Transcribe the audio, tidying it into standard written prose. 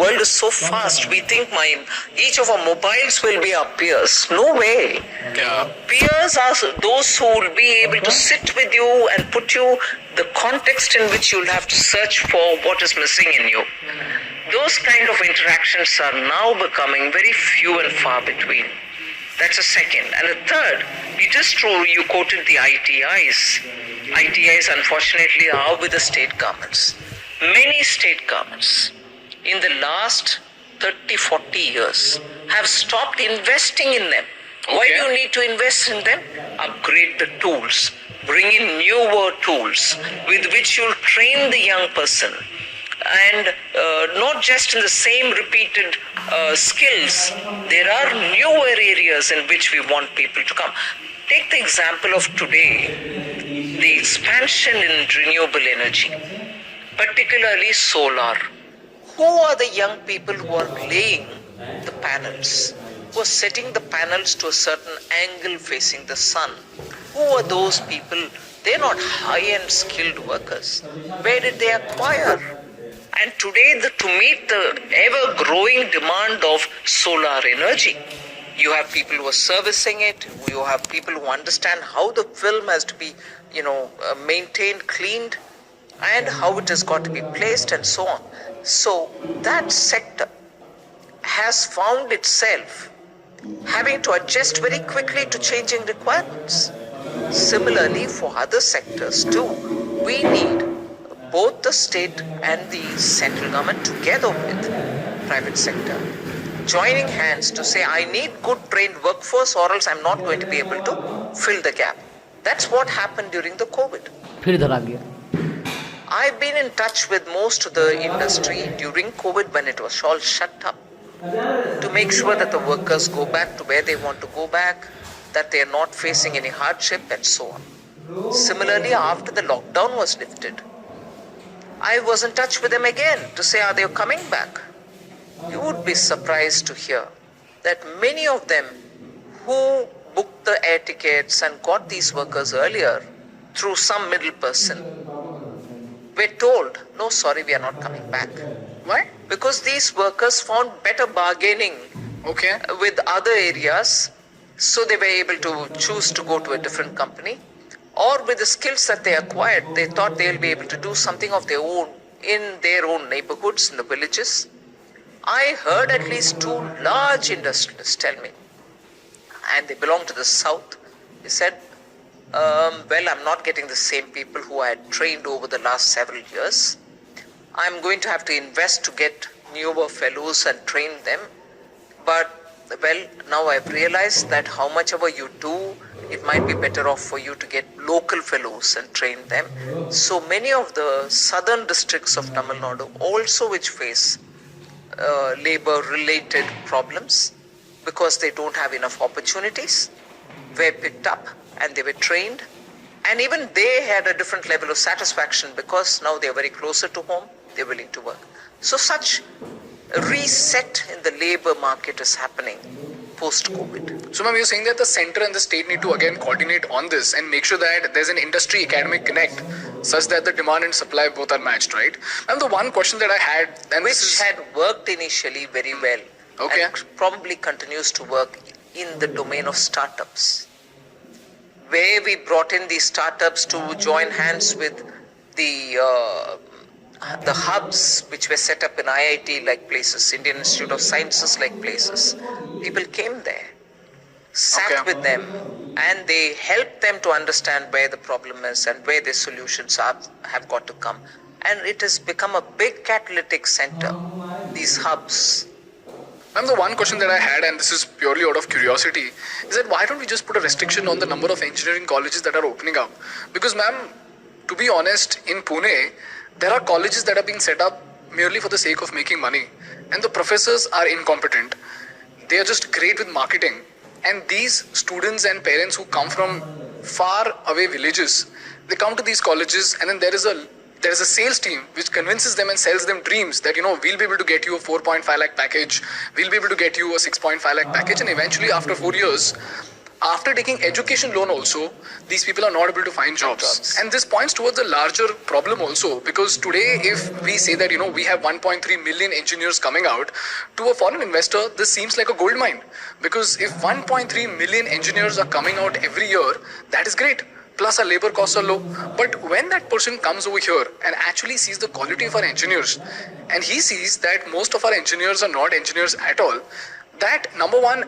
world is so fast. We think each of our mobiles will be our peers. No way. Yeah. Peers are those who will be able to sit with you and put you the context in which you'll have to search for what is missing in you. Those kind of interactions are now becoming very few and far between. That's a second. And a third, it is true you quoted the ITIs. ITIs unfortunately are with the state governments. Many state governments in the last 30, 40 years have stopped investing in them. Why do you need to invest in them? Upgrade the tools. Bring in newer tools with which you'll train the young person. And not just in the same repeated skills. There are newer areas in which we want people to come. Take the example of today, the expansion in renewable energy, particularly solar. Who are the young people who are laying the panels, who are setting the panels to a certain angle facing the sun? Who are those people? They're not high-end skilled workers. Where did they acquire? And today, to meet the ever-growing demand of solar energy, you have people who are servicing it, you have people who understand how the film has to be, maintained, cleaned, and how it has got to be placed and so on. So that sector has found itself having to adjust very quickly to changing requirements. Similarly, for other sectors too, we need both the state and the central government together with private sector, joining hands to say, I need good trained workforce or else I'm not going to be able to fill the gap. That's what happened during the COVID. I've been in touch with most of the industry during COVID when it was all shut up to make sure that the workers go back to where they want to go back, that they are not facing any hardship and so on. Similarly, after the lockdown was lifted, I was in touch with them again to say, are they coming back? You would be surprised to hear that many of them who booked the air tickets and got these workers earlier through some middle person were told, no, sorry, we are not coming back. Why? Because these workers found better bargaining with other areas, so they were able to choose to go to a different company. Or with the skills that they acquired, they thought they'll be able to do something of their own in their own neighborhoods, in the villages. I heard at least 2 large industrialists tell me, and they belong to the south. They said, well, I'm not getting the same people who I had trained over the last several years. I'm going to have to invest to get newer fellows and train them. But, well, now I've realized that how much ever you do, it might be better off for you to get local fellows and train them. So many of the southern districts of Tamil Nadu also which face labor-related problems because they don't have enough opportunities, were picked up and they were trained. And even they had a different level of satisfaction because now they're very closer to home, they're willing to work. So such a reset in the labor market is happening post-COVID. So ma'am, you're saying that the center and the state need to again coordinate on this and make sure that there's an industry academic connect such that the demand and supply both are matched, right? And the one question that I had, and which had worked initially very well, and probably continues to work in the domain of startups, where we brought in these startups to join hands with the hubs which were set up in IIT-like places, Indian Institute of Sciences-like places. People came there, sat with them, and they helped them to understand where the problem is and where the solutions have got to come. And it has become a big catalytic center, these hubs. Ma'am, the one question that I had, and this is purely out of curiosity, is that why don't we just put a restriction on the number of engineering colleges that are opening up? Because ma'am, to be honest, in Pune, there are colleges that are being set up merely for the sake of making money. And the professors are incompetent. They are just great with marketing. And these students and parents who come from far away villages, they come to these colleges and then there is a sales team which convinces them and sells them dreams that, we'll be able to get you a 4.5 lakh package, we'll be able to get you a 6.5 lakh package, and eventually after 4 years, after taking education loan also, these people are not able to find jobs. And this points towards a larger problem also, because today if we say that, we have 1.3 million engineers coming out, to a foreign investor, this seems like a gold mine. Because if 1.3 million engineers are coming out every year, that is great. Plus our labor costs are low. But when that person comes over here and actually sees the quality of our engineers, and he sees that most of our engineers are not engineers at all, that number one,